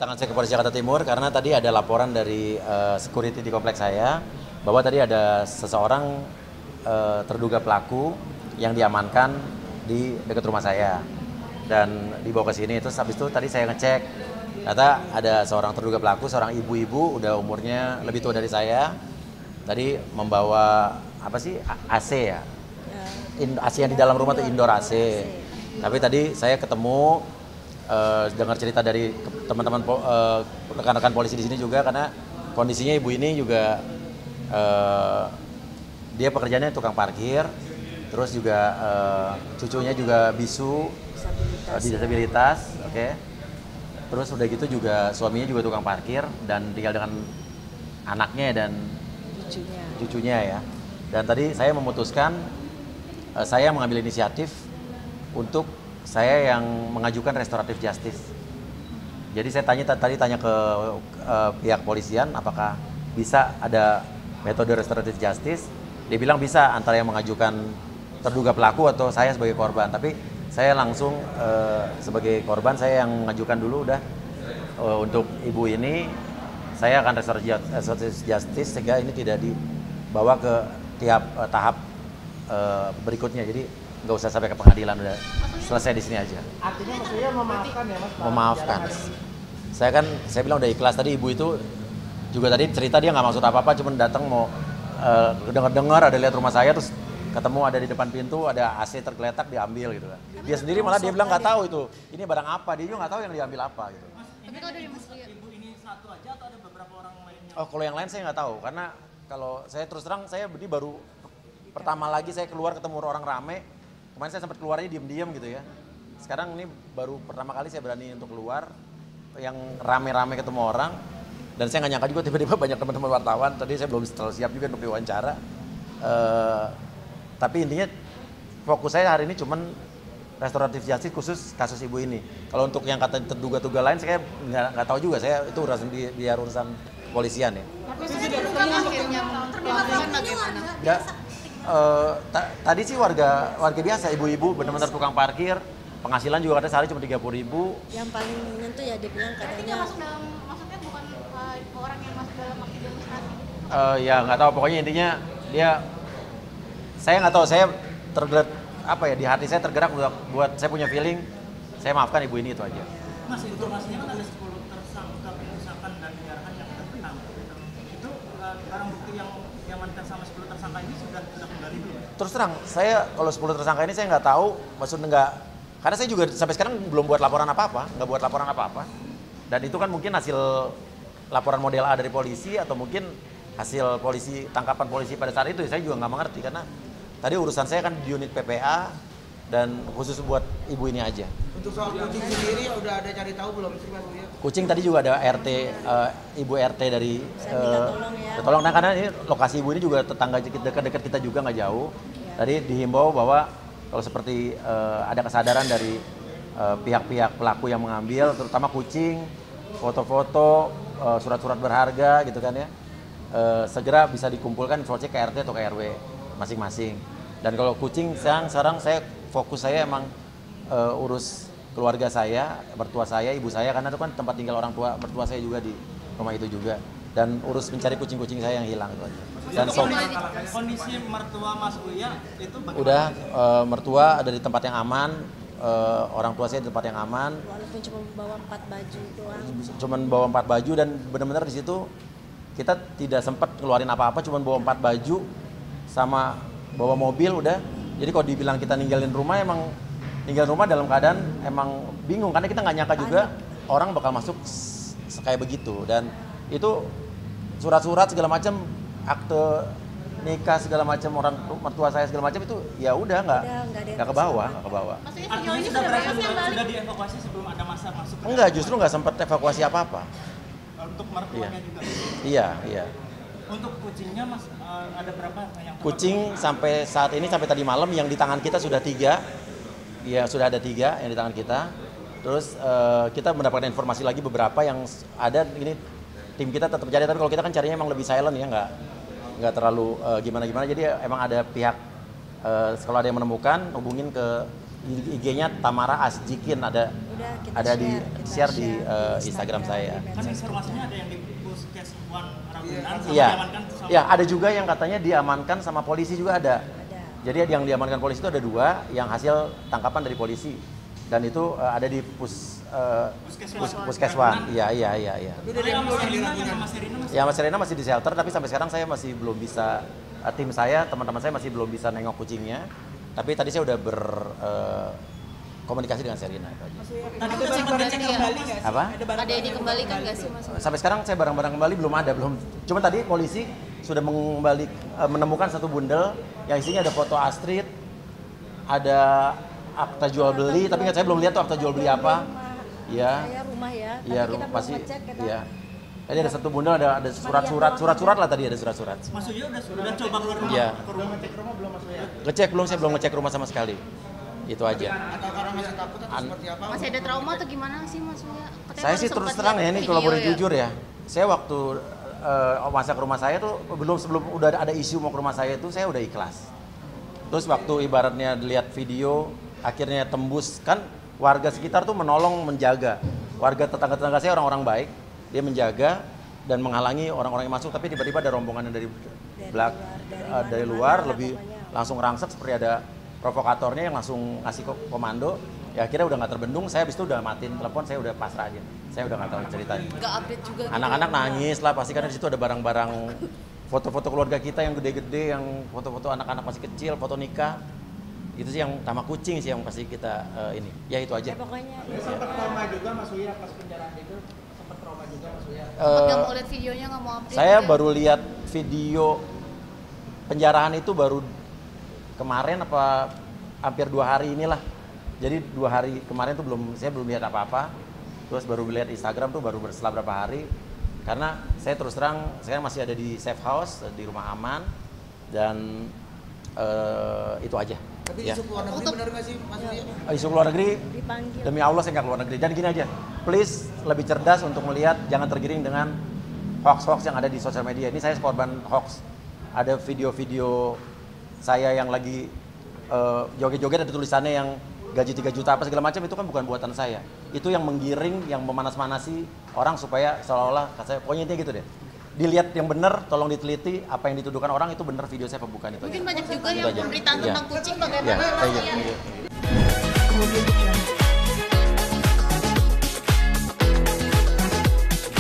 kedatangan saya ke Polres Jakarta Timur karena tadi ada laporan dari security di kompleks saya bahwa tadi ada seseorang terduga pelaku yang diamankan di dekat rumah saya dan dibawa ke sini. Terus habis itu tadi saya ngecek, ternyata ada seorang terduga pelaku, seorang ibu-ibu udah umurnya lebih tua dari saya. Tadi membawa apa sih, AC ya? AC yang di dalam rumah tuh indoor AC. Tapi tadi saya ketemu, dengar cerita dari teman-teman rekan-rekan polisi di sini juga, karena kondisinya ibu ini juga dia pekerjaannya tukang parkir, terus juga cucunya juga bisu, disabilitas, oke. Terus udah gitu juga suaminya juga tukang parkir dan tinggal dengan anaknya dan cucunya ya. Dan tadi saya memutuskan, saya mengambil inisiatif untuk saya yang mengajukan restoratif justice. Jadi saya tanya ke pihak polisian apakah bisa ada metode restoratif justice. Dia bilang bisa, antara yang mengajukan terduga pelaku atau saya sebagai korban. Tapi saya langsung sebagai korban, saya yang mengajukan dulu udah untuk ibu ini. Saya akan restoratif justice sehingga ini tidak dibawa ke tahap berikutnya. Jadi nggak usah sampai ke pengadilan, udah selesai di sini aja. Artinya maksudnya memaafkan ya Mas? Memaafkan. Saya bilang udah ikhlas. Tadi ibu itu juga tadi cerita dia nggak maksud apa-apa, cuma datang mau dengar ada lihat rumah saya, terus ketemu ada di depan pintu ada AC tergeletak, diambil gitu kan. Dia sendiri malah dia bilang nggak tahu itu ini barang apa, dia juga nggak tahu yang diambil apa gitu. Tapi kalau dari Mas Lia, ibu ini satu aja atau ada beberapa orang lainnya? Oh, kalau yang lain saya nggak tahu, karena kalau saya terus terang saya baru pertama lagi saya keluar ketemu orang rame. Kemarin saya sempat keluarnya diem-diem gitu ya. Sekarang ini baru pertama kali saya berani untuk keluar yang rame-rame ketemu orang. Dan saya nggak nyangka juga tiba-tiba banyak teman-teman wartawan. Tadi saya belum terlalu siap juga untuk diwawancara. Tapi intinya fokus saya hari ini cuman restoratif justice khusus kasus ibu ini. Kalau untuk yang kata terduga-duga lain saya nggak tahu juga. Saya itu biar urusan polisian ya. tapi kan akhirnya melakukan bagaimana? Ya, tadi sih warga biasa, ibu-ibu benar-benar tukang parkir, penghasilan juga katanya sehari cuma 30.000. Yang paling menyentuh ya dibilang katanya Maksudnya bukan orang yang masuk dalam aksi demonstrasi gitu. Ya nggak tahu, pokoknya intinya saya nggak tahu, saya tergerak apa ya, di hati saya tergerak buat saya punya feeling, saya maafkan ibu ini, itu aja. Mas, informasinya kan ada 10 tersangka pengerusakan dan penjarahan yang terbenam. Itu barang bukti yang diamankan sama 10 tersangka ini sudah kembali belum? Terus terang, saya kalau 10 tersangka ini saya nggak tahu, maksudnya nggak, karena saya juga sampai sekarang belum buat laporan apa-apa, nggak buat laporan apa-apa. Dan itu kan mungkin hasil laporan model A dari polisi atau mungkin hasil tangkapan polisi pada saat itu, saya juga nggak mengerti karena tadi urusan saya kan di unit PPA dan khusus buat ibu ini aja. Untuk soal kucing sendiri udah ada cari tahu belum sih Mas Buya? Kucing tadi juga ada RT, ibu RT dari saya minta tolong ya. tolong, nah karena ini lokasi ibu ini juga tetangga dekat-dekat kita juga nggak jauh. Tadi dihimbau bahwa kalau seperti ada kesadaran dari pihak-pihak pelaku yang mengambil, terutama kucing, foto-foto, surat-surat berharga gitu kan ya, segera bisa dikumpulkan informasi ke RT atau ke RW masing-masing. Dan kalau kucing sekarang fokus saya emang urus keluarga saya, mertua saya, ibu saya, karena itu kan tempat tinggal orang tua mertua saya juga di rumah itu juga, dan urus mencari kucing-kucing saya yang hilang itu aja. Dan kondisi mertua Mas Buya itu bagaimana? udah mertua ada di tempat yang aman, orang tua saya di tempat yang aman, Walaupun cuma bawa 4 baju doang. cuman bawa 4 baju, dan benar-benar di situ kita tidak sempat keluarin apa-apa, cuman bawa 4 baju sama bawa mobil udah. Jadi kalau dibilang kita ninggalin rumah, emang ninggalin rumah dalam keadaan emang bingung, karena kita nggak nyangka juga orang bakal masuk kayak begitu. Dan itu surat-surat segala macam, akte nikah segala macam, orang mertua saya segala macam itu ya udah nggak ke bawah. Maksudnya sejauh Artinya ini sudah sudah berapa berhasil sih yang balik? sudah dievakuasi sebelum ada masa masuk? Enggak, justru nggak sempat evakuasi apa-apa. Untuk mertuanya juga. Iya. Untuk kucingnya Mas ada berapa yang Kucing sampai saat ini, sampai tadi malam yang di tangan kita sudah 3. Ya, sudah ada 3 yang di tangan kita. Terus kita mendapatkan informasi lagi beberapa yang ada ini, tim kita tetap cari, tapi kalau kita kan carinya emang lebih silent ya, nggak terlalu gimana-gimana. Jadi emang ada pihak, kalau ada yang menemukan hubungin ke IG-nya Tamara Asjikin Udah kita ada di kita share di Instagram saya. di Kan medsos informasinya ada yang di Puskes One Ragunan sama Iya, diamankan sama ya ada juga yang katanya diamankan sama polisi juga ada. ada. Jadi yang diamankan polisi itu ada 2 yang hasil tangkapan dari polisi dan itu ada di Puskeswan. Iya. Tapi dari yang Mas Serina kan Mas Serina masih Ya Mas Serena masih di shelter tapi sampai sekarang saya masih belum bisa tim saya, teman-teman saya masih belum bisa nengok kucingnya. Tapi tadi saya udah berkomunikasi dengan Serina. tadi kan sempat ngecek kembali nggak sih? Apa? Ada yang dikembalikan nggak sih Mas? Sampai sekarang saya barang-barang kembali belum ada, belum. Cuma tadi polisi sudah menemukan satu bundel yang isinya ada foto Astrid, ada akta jual beli, tapi saya belum lihat tuh akta jual beli apa. Iya. Saya rumah ya, tapi Iya, kita belum pasti. ngecek kita. Iya. Tadi ada satu bundel, ada surat-surat lah tadi ada surat-surat. Mas Uyo udah coba keluar rumah? Iya. Ke rumah ngecek rumah belum Mas Uyo? Ngecek belum, saya belum ngecek rumah sama sekali. Itu aja. Atau karena masih takut atau seperti apa? Masih ada trauma atau gimana sih Mas Uya? Katanya Saya baru sih sempat terus terang ya, lihat ini video kalau boleh ya. jujur ya. Saya waktu masak rumah saya tuh sebelum udah ada isu mau ke rumah saya itu saya udah ikhlas. Terus waktu ibaratnya lihat video akhirnya tembus kan warga sekitar tuh menolong menjaga. Warga tetangga-tetangga saya orang-orang baik, dia menjaga dan menghalangi orang-orang yang masuk tapi tiba-tiba ada rombongan yang dari luar lebih pokoknya. langsung rangsek seperti ada provokatornya yang langsung ngasih komando. Ya akhirnya udah nggak terbendung, saya habis itu udah matiin telepon, saya udah pasrah aja. Saya udah nggak tahu ceritanya. Nggak update juga. gitu Anak-anak ya. nangis lah pasti karena di situ ada barang-barang foto-foto keluarga kita yang gede-gede, yang foto-foto anak-anak masih kecil, foto nikah. Itu sih yang sama kucing sih yang pasti kita ini. Ya itu aja. Ya pokoknya Sempat trauma juga Mas Uyo pas penjarahan itu? Sempat trauma juga Mas Uyo? Sempat nggak mau lihat videonya, nggak mau update. Saya juga. baru lihat video penjarahan itu baru kemarin apa hampir 2 hari inilah. Jadi 2 hari kemarin tuh saya belum lihat apa-apa. Terus baru lihat Instagram tuh baru setelah berapa hari. Karena saya terus terang sekarang masih ada di safe house di rumah aman dan itu aja. Tapi Ya. isu keluar negeri benar nggak sih Mas Uyo? Isu luar negeri dipanggil. demi Allah saya nggak keluar negeri. Dan gini aja, please lebih cerdas untuk melihat, jangan tergiring dengan hoax-hoax yang ada di sosial media. Ini saya korban hoax. Ada video-video saya yang lagi joget-joget ada tulisannya yang gaji 3 juta apa segala macam, itu kan bukan buatan saya. Itu yang menggiring, yang memanas-manasi orang supaya seolah-olah saya, pokoknya intinya gitu deh. Dilihat yang benar, tolong diteliti apa yang dituduhkan orang itu benar video saya apa bukan itu aja. Mungkin banyak juga Itu yang aja. pemberitaan Iya. tentang kucing Ya, bagaimana Mas thank Uya? you.